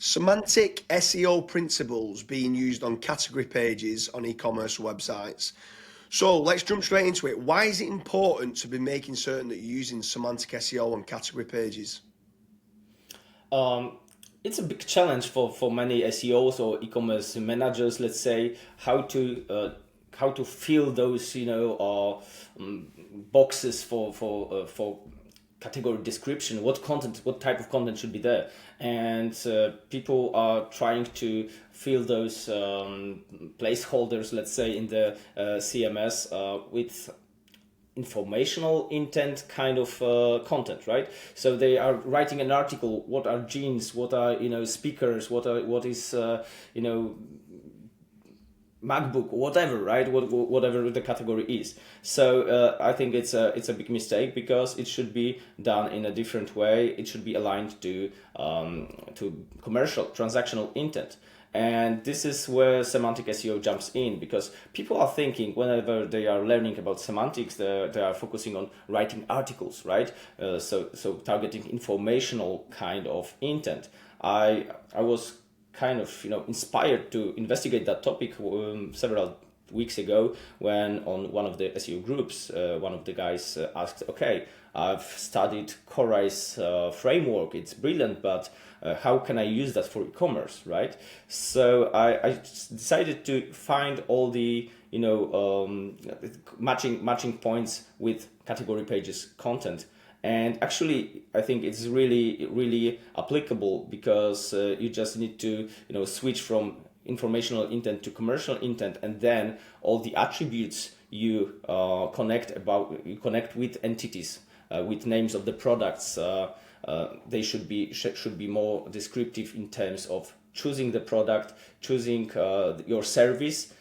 Semantic SEO principles being used on category pages on e-commerce websites. So let's jump straight into it. Why is it important to be making certain that you're using semantic SEO on category pages? It's a big challenge for many SEOs or e-commerce managers, let's say, how to fill those boxes for category description, what type of content should be there, and people are trying to fill those placeholders, let's say, in the CMS with informational intent kind of content, right? So they are writing an article. What are genes? What are speakers? What is MacBook, whatever, right? Whatever the category is. So I think it's a big mistake, because it should be done in a different way. It should be aligned to commercial transactional intent. And this is where semantic SEO jumps in, because people are thinking, whenever they are learning about semantics, they are focusing on writing articles, right? So targeting informational kind of intent. I was kind of inspired to investigate that topic several weeks ago, when on one of the SEO groups, one of the guys asked, okay, I've studied Corai's framework, it's brilliant, but how can I use that for e-commerce, right? So I decided to find all the matching points with category pages content. And actually, I think it's really applicable, because you just need to switch from informational intent to commercial intent, and then all the attributes you connect with entities, with names of the products. They should be more descriptive in terms of choosing the product, choosing your service,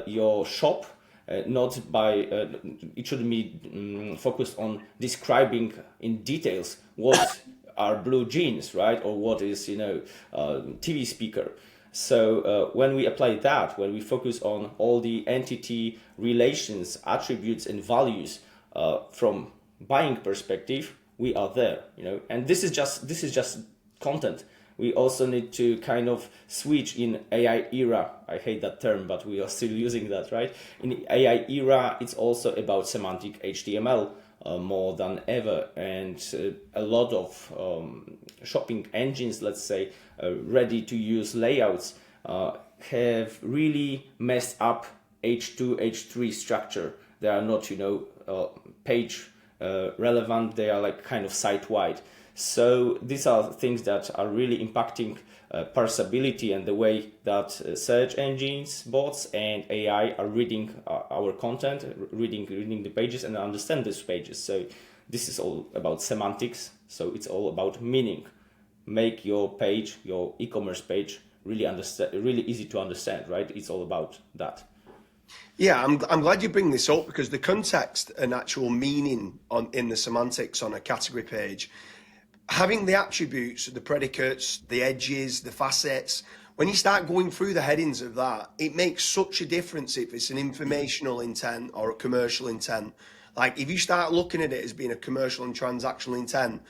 your shop. Not by it shouldn't be focused on describing in details what are blue jeans, right, or what is TV speaker. So when we apply that, when we focus on all the entity relations, attributes, and values from buying perspective, we are there, and this is just content. We also need to kind of switch in AI era. I hate that term, but we are still using that, right? In AI era, it's also about semantic HTML more than ever. And a lot of shopping engines, let's say, ready to use layouts have really messed up H2, H3 structure. They are not, page relevant. They are like kind of site-wide. So these are things that are really impacting parsability and the way that search engines, bots, and AI are reading our content, reading the pages and understand these pages. So this is all about semantics. So it's all about meaning. Make your page, your e-commerce page, really easy to understand, right? It's all about that. Yeah, I'm glad you bring this up, because the context and actual meaning in the semantics on a category page, having the attributes, the predicates, the edges, the facets, when you start going through the headings of that, it makes such a difference if it's an informational intent or a commercial intent. Like if you start looking at it as being a commercial and transactional intent,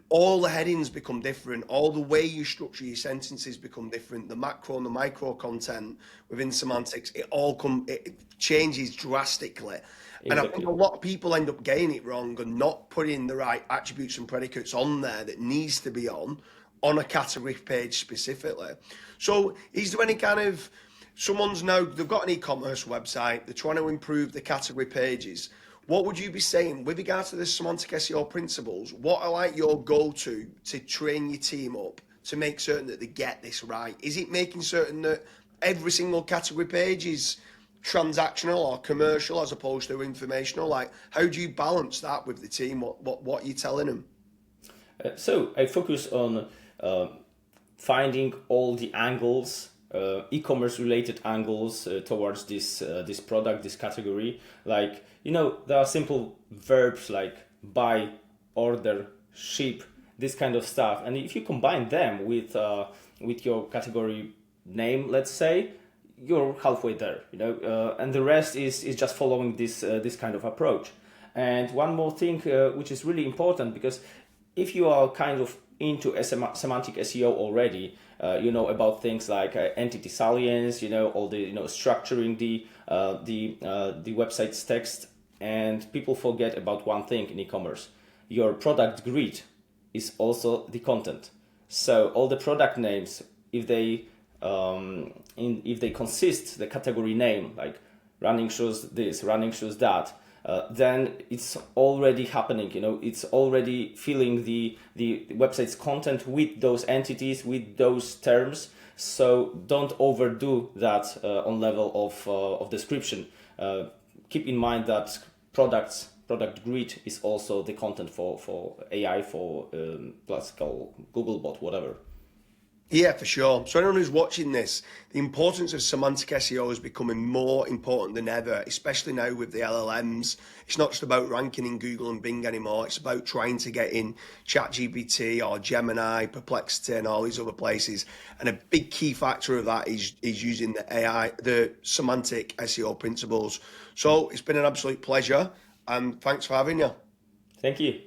all the headings become different. All the way you structure your sentences become different. The macro and the micro content within semantics, it changes drastically. And I think Exactly. a lot of people end up getting it wrong and not putting the right attributes and predicates on there that needs to be on a category page specifically. So is there any kind of, they've got an e-commerce website, they're trying to improve the category pages. What would you be saying with regards to the semantic SEO principles? What are like your go-to to train your team up to make certain that they get this right? Is it making certain that every single category page is transactional or commercial as opposed to informational? Like, how do you balance that with the team? What are you telling them? So I focus on finding all the angles, e-commerce related angles towards this product, this category. Like there are simple verbs like buy, order, ship, this kind of stuff. And if you combine them with your category name, let's say, you're halfway there. And the rest is just following this kind of approach. And one more thing, which is really important, because if you are kind of into semantic SEO already, you know about things like entity salience, you know, all the, you know, structuring the website's text. And people forget about one thing in e-commerce: your product grid is also the content. So all the product names, if they if they consist the category name, like running shoes this, running shoes that, then it's already happening. You know, it's already filling the website's content with those entities, with those terms. So don't overdo that on level of description. Keep in mind that product grid is also the content for AI, for classical Googlebot, whatever. Yeah, for sure. So anyone who's watching this, the importance of semantic SEO is becoming more important than ever, especially now with the LLMs. It's not just about ranking in Google and Bing anymore. It's about trying to get in ChatGPT or Gemini, Perplexity, and all these other places. And a big key factor of that is using the AI, the semantic SEO principles. So it's been an absolute pleasure, and thanks for having you. Thank you.